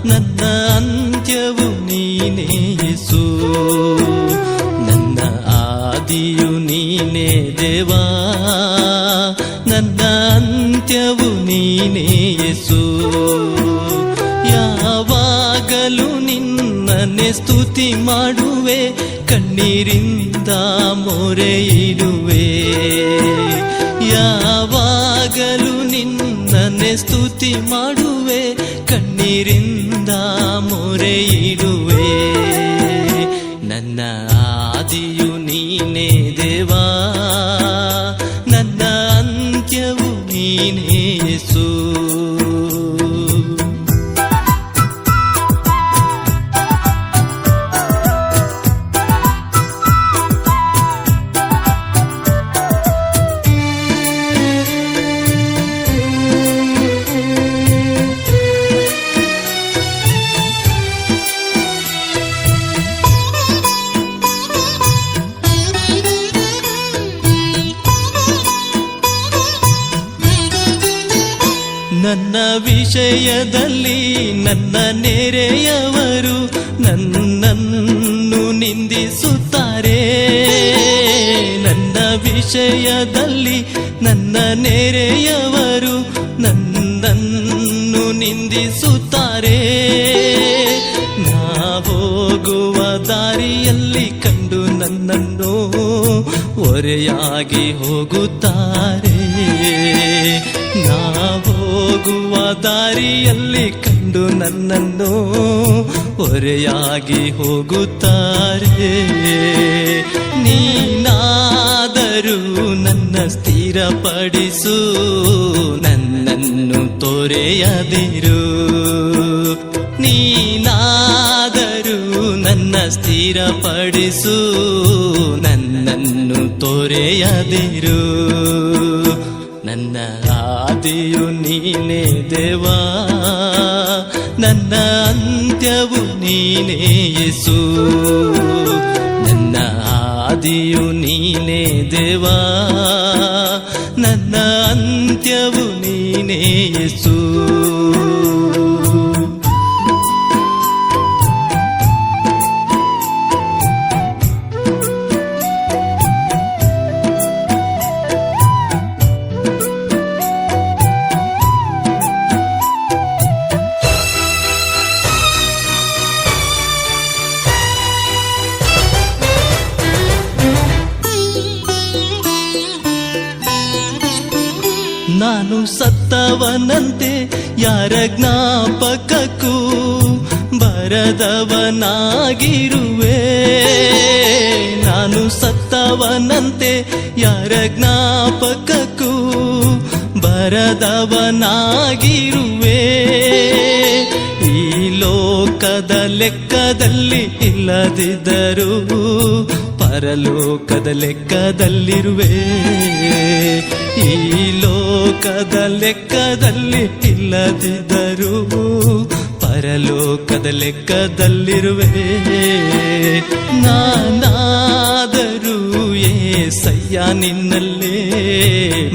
ನನ್ನ ಅಂತ್ಯವು ನೀನೇ ಯೇಸು, ನನ್ನ ಆದಿಯು ನೀನೇ ದೇವಾ, ನನ್ನ ಅಂತ್ಯವು ನೀನೇ ಯೇಸು. ಯಾವಾಗಲೂ ನಿನ್ನನ್ನೇ ಸ್ತುತಿ ಮಾಡುವೆ, ಕಣ್ಣೀರಿಂದ ಮೊರೆ ಇಡುವೆ. ಯಾವಾಗಲೂ ನಿನ್ನನ್ನೇ ಸ್ತುತಿ ಮಾಡುವೆ, ಕಣ್ಣೀರಿಂದ ಮೊರೆ ಇಡುವೆ. ನನ್ನ ಆದಿಯು ನೀನೇ ದೇವಾ, ನನ್ನ ಅಂತ್ಯವು ನೀನೇ ಯೇಸು. ನನ್ನ ವಿಷಯದಲ್ಲಿ ನನ್ನ ನೆರೆಯವರು ನನ್ನನ್ನು ನಿಂದಿಸುತ್ತಾರೆ. ನನ್ನ ವಿಷಯದಲ್ಲಿ ನನ್ನ ನೆರೆಯವರು ನನ್ನನ್ನು ನಿಂದಿಸುತ್ತಾರೆ. ನಾ ಹೋಗುವ ದಾರಿಯಲ್ಲಿ ಕಂಡು ನನ್ನನ್ನು ಹೊರೆಯಾಗಿ ಹೋಗುತ್ತಾರೆ. ನಾ ಹೋಗುವ ದಾರಿಯಲ್ಲಿ ಕಂಡು ನನ್ನನ್ನು ಹೊರೆಯಾಗಿ ಹೋಗುತ್ತಾರೆ. ನೀನಾದರೂ ನನ್ನ ಸ್ಥಿರಪಡಿಸು, ನನ್ನನ್ನು ತೊರೆಯದಿರು. ನೀನಾದರೂ ನನ್ನ ಸ್ಥಿರಪಡಿಸು, ನನ್ನನ್ನು ತೊರೆಯದಿರು. ನನ್ನ ಆದಿಯು ನೀನೇ ದೇವಾ, ನನ್ನ ಅಂತ್ಯವು ನೀನೇ ಯೇಸು. ನನ್ನ ಆದಿಯು ನೀನೇ ದೇವಾ, ನನ್ನ ಅಂತ್ಯವು ನೀನೇ ಯೇಸು. ನಾನು ಸತ್ತವನಂತೆ ಯಾರ ಜ್ಞಾಪಕಕ್ಕೂ ಬರದವನಾಗಿರುವೆ. ನಾನು ಸತ್ತವನಂತೆ ಯಾರ ಜ್ಞಾಪಕಕ್ಕೂ ಬರದವನಾಗಿರುವೆ. ಈ ಲೋಕದ ಲೆಕ್ಕದಲ್ಲಿ ಇಲ್ಲದಿದ್ದರೂ ಪರಲೋಕದ ಲೆಕ್ಕದಲ್ಲಿರುವೆ. ಈ ಲೋಕದ ಲೆಕ್ಕದಲ್ಲಿ ಇಲ್ಲದಿದ್ದರೂ ಪರಲೋಕದ ಲೆಕ್ಕದಲ್ಲಿರುವೆ. ನಾನಾದರೂ యేసయ్య ನಿನ್ನಲ್ಲೇ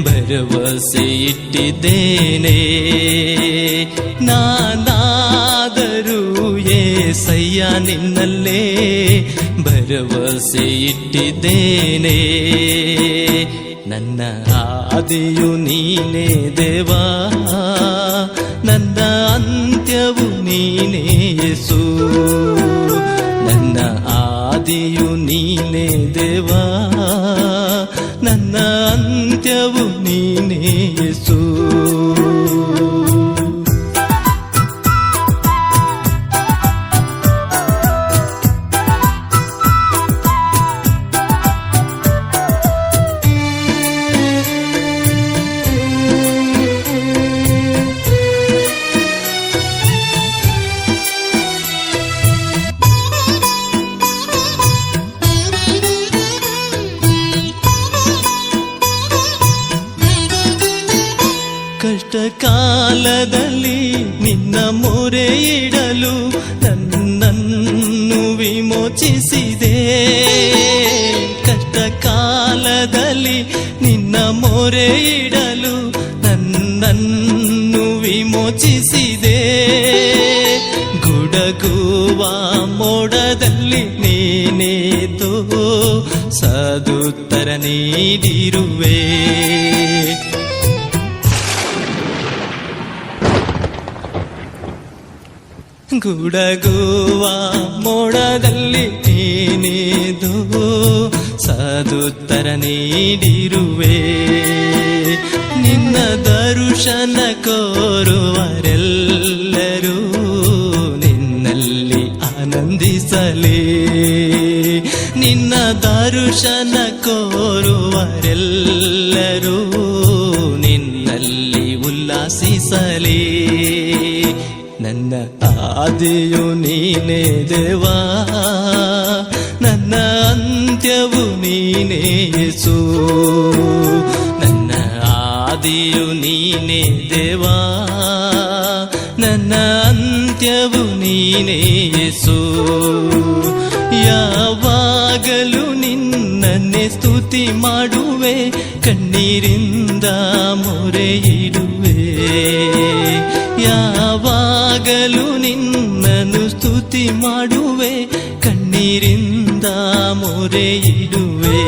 ಭರವಸೆ ಇಟ್ಟಿದ್ದೇನೆ. ನಾನಾದರೂ యేసయ్య ನಿನ್ನಲ್ಲೇ ಭರವಸೆ ಇಟ್ಟಿದ್ದೇನೆ. ನನ್ನ ಆದಿಯು ನೀನೇ ದೇವಾ, ನನ್ನ ಅಂತ್ಯವು ನೀನೇ ಯೇಸು. ನನ್ನ ಆದಿಯು ನೀನೇ ದೇವಾ, ನನ್ನ ಅಂತ್ಯವು ನೀನೇ ಯೇಸು. ಕಷ್ಟ ಕಾಲದಲ್ಲಿ ನಿನ್ನ ಮೊರೆ ಇಡಲು ನನ್ನನ್ನು ವಿಮೋಚಿಸಿದೆ. ಕಷ್ಟ ಕಾಲದಲ್ಲಿ ನಿನ್ನ ಮೊರೆ ಇಡಲು ನನ್ನನ್ನು ವಿಮೋಚಿಸಿದೆ. ಗುಡಗುವ ಮೋಡದಲ್ಲಿ ನೀನೇತು ಸದುತ್ತರ ನೀಡಿರುವೆ. ಗುಡಗುವ ಮೋಡದಲ್ಲಿ ನೀನೇದು ಸದುತ್ತರ ನೀಡಿರುವೆ. ನಿನ್ನ ದರ್ಶನ ಕೋರುವರೆಲ್ಲರೂ ನಿನ್ನಲ್ಲಿ ಆನಂದಿಸಲಿ. ನಿನ್ನ ದರ್ಶನ ಕೋರುವರೆಲ್ಲರೂ ನಿನ್ನಲ್ಲಿ ಉಲ್ಲಾಸಿಸಲಿ. ನನ್ನ ಆದಿಯು ನೀನೇ ದೇವಾ, ನನ್ನ ಅಂತ್ಯವು ನೀನೇ ಯೇಸು. ನನ್ನ ಆದಿಯು ನೀನೇ ದೇವಾ, ನನ್ನ ಅಂತ್ಯವು ನೀನೇ ಯೇಸು. ಯಾವಾಗಲೂ ನಿನ್ನನ್ನೇ ಸ್ತುತಿ ಮಾಡುವೆ, ಕಣ್ಣೀರಿಂದ ಮೊರೆಯಿಡುವೆ. ಯಾವಾಗಲೂ ನಿನ್ನನ್ನು ಸ್ತುತಿ ಮಾಡುವೆ, ಕಣ್ಣೀರಿಂದ ಮೊರೆಯಿಡುವೆ.